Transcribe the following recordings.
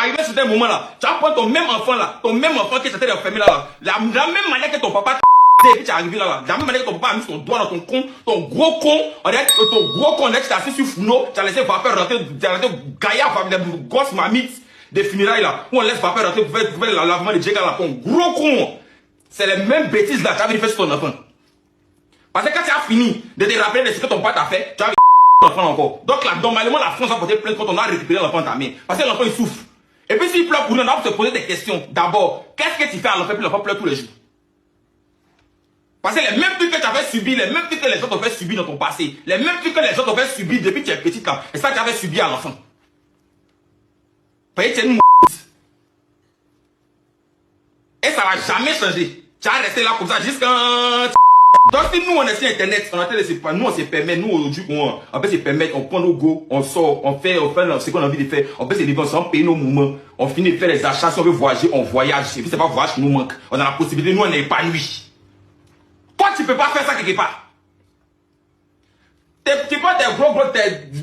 arrivé à ce moment-là, tu vas prendre ton même enfant là, ton même enfant qui était enfermé là, la même manière que ton papa et puis tu es arrivé là, la même manière que ton papa a mis son doigt dans ton con, ton gros con, on dirait que ton gros con, on dirait que tu as assis sur Founo, tu as laissé Vapeur rentrer, tu as laissé Gaïa, la grosse mamite des funérailles là, où on laisse Vapeur rentrer pour faire le lavement de Djega là, ton gros con. C'est les mêmes bêtises là, tu as fait sur ton enfant. Parce que quand tu as fini de te rappeler de ce que ton père t'a fait, tu as l'enfant encore. Donc là, normalement, la France va porter plainte quand on a récupéré l'enfant de ta main. Parce que l'enfant il souffre. Et puis s'il pleure pour nous, on va se poser des questions. D'abord, qu'est-ce que tu fais à l'enfant puis l'enfant pleure tous les jours? Parce que les mêmes trucs que tu avais subis, les mêmes trucs que les autres ont fait subir dans ton passé, les mêmes trucs que les autres ont fait subir depuis que tu es petite là, et ça tu avais subi à l'enfant. Tu es une et ça va jamais changer. Tu vas rester là comme ça jusqu'à... Donc si nous on est sur internet, on a nous on se permet, nous aujourd'hui on peut se permettre, on prend nos go, on sort, on fait ce qu'on a envie de faire, on peut se livrer, on paye nos moments, on finit de faire les achats, si on veut voyager, on voyage, et puis c'est pas voyage qui nous manque, on a la possibilité, nous on est épanouis. Toi, tu peux pas faire ça quelque part. Tu prends tes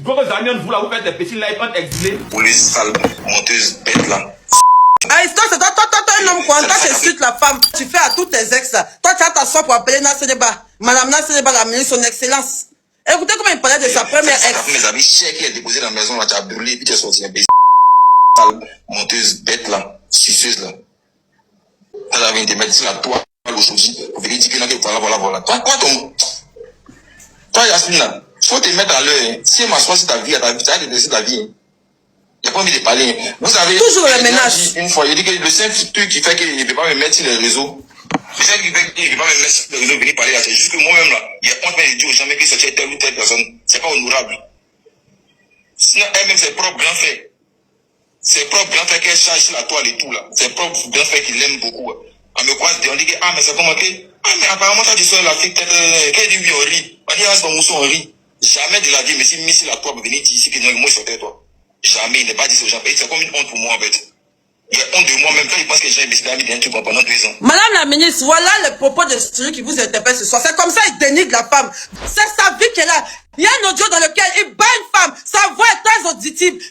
gros amis, vous là, vous faites des petits lives en exilé. Pour les sales monteuses bêtes là. Ah, c'est toi, un homme quoi, toi, tu insultes la femme. Tu fais à tous tes ex là. Toi, tu as ta soeur pour appeler Nassedeba. Madame Nassedeba, la ministre, son excellence. Écoutez comment il parlait de sa première ex. Mes amis, chèque qui est déposé dans la maison là, tu as brûlé, puis tu es sorti un peu. Sale monteuse bête là, suceuse là. Elle avait une médecine à toi. Aujourd'hui, pour venir dire que voilà. Toi, Yasmine, là, faut te mettre à l'heure. Si elle m'assoit sur ta vie, tu as de laisser ta vie. Il n'y a pas envie de parler. Vous avez toujours le ménage. Une fois, il dit que le seul truc qui fait qu'il ne peut pas me mettre sur les réseaux, le seul qui fait qu'il ne peut pas me mettre sur les réseaux, venir parler là, c'est juste que moi-même là, il y a honte de dire aux gens que c'est telle ou telle personne. C'est pas honorable. Sinon, elle-même, ses propres grands faits. Ses propres grands faits qu'elle charge sur la toile et tout là. Ses propres grands faits qu'il aime beaucoup. On me croise, on dit que, ah, mais c'est comment que, ah, mais apparemment, ça, tu sors la fille, qu'elle dit oui, on rit. On dit, ah, c'est ton mousson, on rit. Jamais de la vie, mais si mis sur la toile pour venir dire ici que moi, je sortais toi. Jamais, il n'est pas dit aux gens. C'est comme une honte pour moi, en fait. Il y a honte de moi-même quand il pense que les gens décident d'amis d'un truc pendant 2 ans. Madame la ministre, voilà le propos de celui qui vous interpelle ce soir. C'est comme ça, il dénigre la femme. C'est sa vie qu'elle a. Il y a un audio dans lequel il bat une femme. Sa voix est très auditive.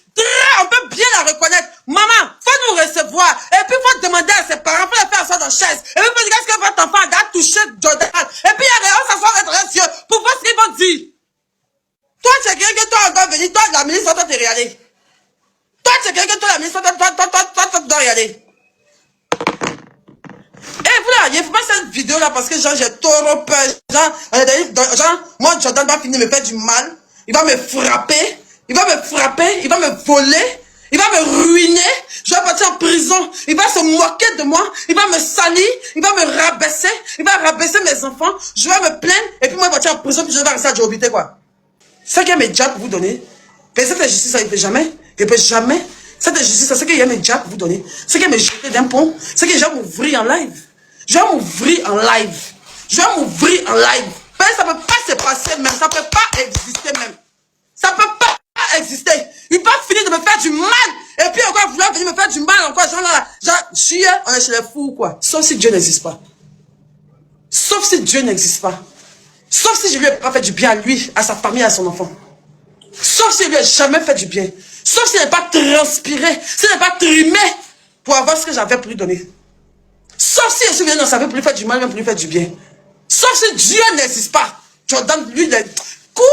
On peut bien la reconnaître. Maman, faut nous recevoir. Et puis, faut demander à ses parents, faut la faire asseoir dans la chaise. Et puis, faut dire qu'est-ce que votre enfant a touché Jordan. Et puis, il y a on s'asseoir dans les yeux pour voir ce qu'ils vont dire. Toi, tu es quelqu'un que toi, on doit venir. Toi, la ministre, toi, te regarder. Toi, tu es quelqu'un que toi, la ministre, toi, dois y aller. Et vous là, il ne faut pas cette vidéo là parce que genre j'ai trop peur. Genre, moi, Jordan va finir de me faire du mal. Il va me frapper. Il va me voler. Il va me ruiner. Je vais partir en prison. Il va se moquer de moi. Il va me salir. Il va me rabaisser. Il va rabaisser mes enfants. Je vais me plaindre. Et puis moi, je vais partir en prison. Puis je vais rester à Djobité, quoi. C'est qu'il y a mes jobs pour vous donner. Mais cette justice, ça, il ne peut jamais. Il ne peut jamais. Cette justice, c'est qu'il y a mes jobs pour vous donner. C'est qu'il y a mes jeter d'un pont. C'est que je vais m'ouvrir en live. Je vais m'ouvrir en live. Mais ça ne peut pas se passer même. Ça ne peut pas exister même. Ça ne peut pas exister. Il va finir de me faire du mal. Et puis encore vouloir venir me faire du mal encore. Genre, on est chez les fous ou quoi. Sauf si Dieu n'existe pas. Sauf si Dieu n'existe pas. Sauf si je lui ai pas fait du bien à lui, à sa famille, à son enfant. Sauf si je lui ai jamais fait du bien. Sauf s'il n'est pas transpiré. S'il n'est pas trimé pour avoir ce que j'avais pour lui donner. Sauf si je suis venu dans sa vie pour lui faire du mal, même pour lui faire du bien. Sauf si Dieu n'existe pas. Jordan, lui, quoi?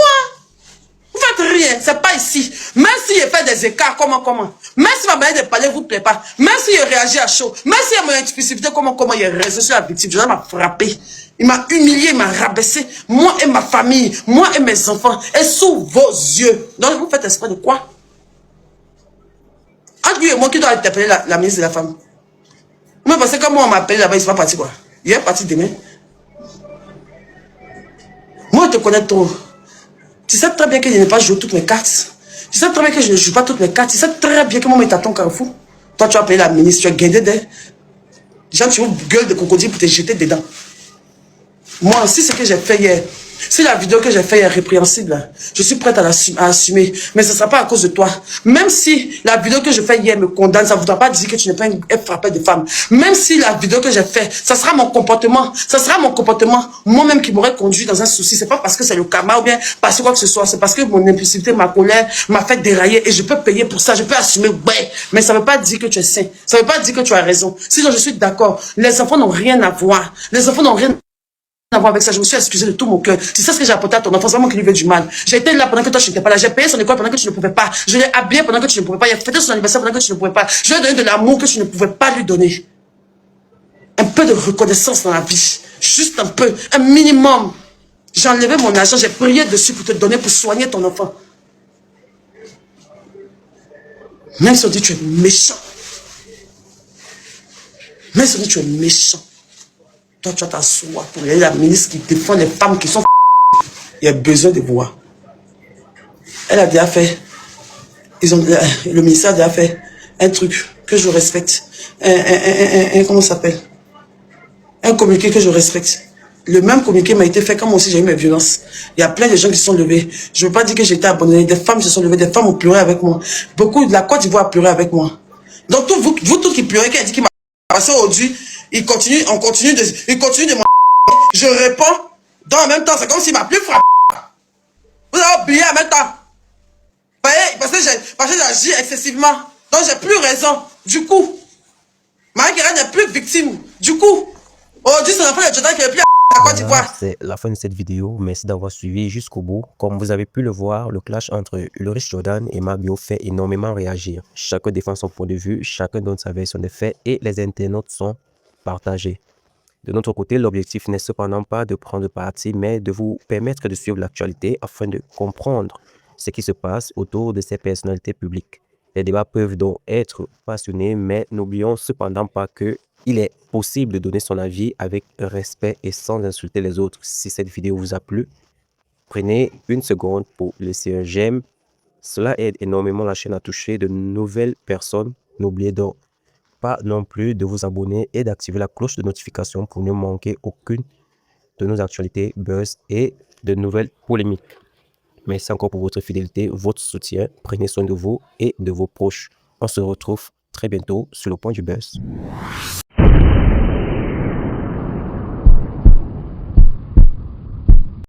Vous faites rien, c'est pas ici. Même s'il fait des écarts, comment? Même si ma manière de parler vous plaît pas, même s'il réagit à chaud, même s'il y a mon impulsivité, comment il est resté sur la victime, Jordan m'a frappé. Il m'a humilié, il m'a rabaissé. Moi et ma famille, moi et mes enfants, et sous vos yeux. Donc vous faites espoir de quoi? Entre lui et moi, qui doit interpeller la ministre de la Femme? Moi, parce que quand moi on m'a appelé là-bas, il ne pas parti quoi? Il est parti demain. Moi, je te connais trop. Tu sais très bien que je n'ai pas joué toutes mes cartes. Tu sais très bien que je ne joue pas toutes mes cartes. Tu sais très bien que moi, il t'attend Carrefour. Toi, tu as appelé la ministre, tu as guindé d'elle. Déjà, tu veux gueule de crocodile pour te jeter dedans. Moi aussi, ce que j'ai fait hier, Si la vidéo que j'ai faite est répréhensible, je suis prête à assumer. Mais ce ne sera pas à cause de toi. Même si la vidéo que je fais hier me condamne, ça ne voudra pas dire que tu n'es pas être frappé de femme. Même si la vidéo que j'ai faite, ça sera mon comportement. Ça sera mon comportement moi-même qui m'aurait conduit dans un souci. C'est pas parce que c'est le karma ou bien parce que quoi que ce soit. C'est parce que mon impulsivité, ma colère m'a fait dérailler et je peux payer pour ça. Je peux assumer. Ouais. Mais ça ne veut pas dire que tu es sain. Ça ne veut pas dire que tu as raison. Sinon, je suis d'accord. Les enfants n'ont rien à voir. Les enfants n'ont rien à voir avec ça. Je me suis excusé de tout mon cœur. C'est ça ce que j'ai apporté à ton enfant. C'est vraiment qu'il lui veut du mal. J'ai été là pendant que toi tu n'étais pas là. J'ai payé son école pendant que tu ne pouvais pas. Je l'ai habillé pendant que tu ne pouvais pas. J'ai fêté son anniversaire pendant que tu ne pouvais pas. Je lui ai donné de l'amour que tu ne pouvais pas lui donner. Un peu de reconnaissance dans la vie. Juste un peu. Un minimum. J'ai enlevé mon argent. J'ai prié dessus pour te donner, pour soigner ton enfant. Même si on dit que tu es méchant. Même si on dit que tu es méchant. Toi, tu as t'asseoir pour aller la ministre qui défend les femmes qui sont il y a besoin de voir. Elle a déjà fait, le ministère a déjà fait un truc que je respecte. Comment ça s'appelle? Un communiqué que je respecte. Le même communiqué m'a été fait quand moi aussi j'ai eu mes violences. Il y a plein de gens qui se sont levés. Je ne veux pas dire que j'étais abandonnée. Des femmes se sont levées, des femmes ont pleuré avec moi. Beaucoup de la Côte d'Ivoire a pleuré avec moi. Donc vous tous qui pleurez, qui a dit qu'il m'a passé aujourd'hui, il continue de je réponds. Dans le même temps, c'est comme s'il m'a plus frappé. Vous avez oublié en même temps. Parce que j'agis excessivement. Donc j'ai plus raison. Du coup, Marie-Guérin n'est plus victime. Du coup, aujourd'hui, son enfant est Jordan qui est plus à Côte d'Ivoire. C'est la fin de cette vidéo. Merci d'avoir suivi jusqu'au bout. Comme vous avez pu le voir, le clash entre Ulrich Jordan et Mabio fait énormément réagir. Chacun défend son point de vue, chacun donne sa version des faits et les internautes sont partagés. De notre côté, l'objectif n'est cependant pas de prendre parti, mais de vous permettre de suivre l'actualité afin de comprendre ce qui se passe autour de ces personnalités publiques. Les débats peuvent donc être passionnés, mais n'oublions cependant pas qu'il est possible de donner son avis avec respect et sans insulter les autres. Si cette vidéo vous a plu, prenez une seconde pour laisser un j'aime. Cela aide énormément la chaîne à toucher de nouvelles personnes. N'oubliez donc pas non plus de vous abonner et d'activer la cloche de notification pour ne manquer aucune de nos actualités, buzz et de nouvelles polémiques. Merci encore pour votre fidélité, votre soutien. Prenez soin de vous et de vos proches. On se retrouve très bientôt sur le point du buzz.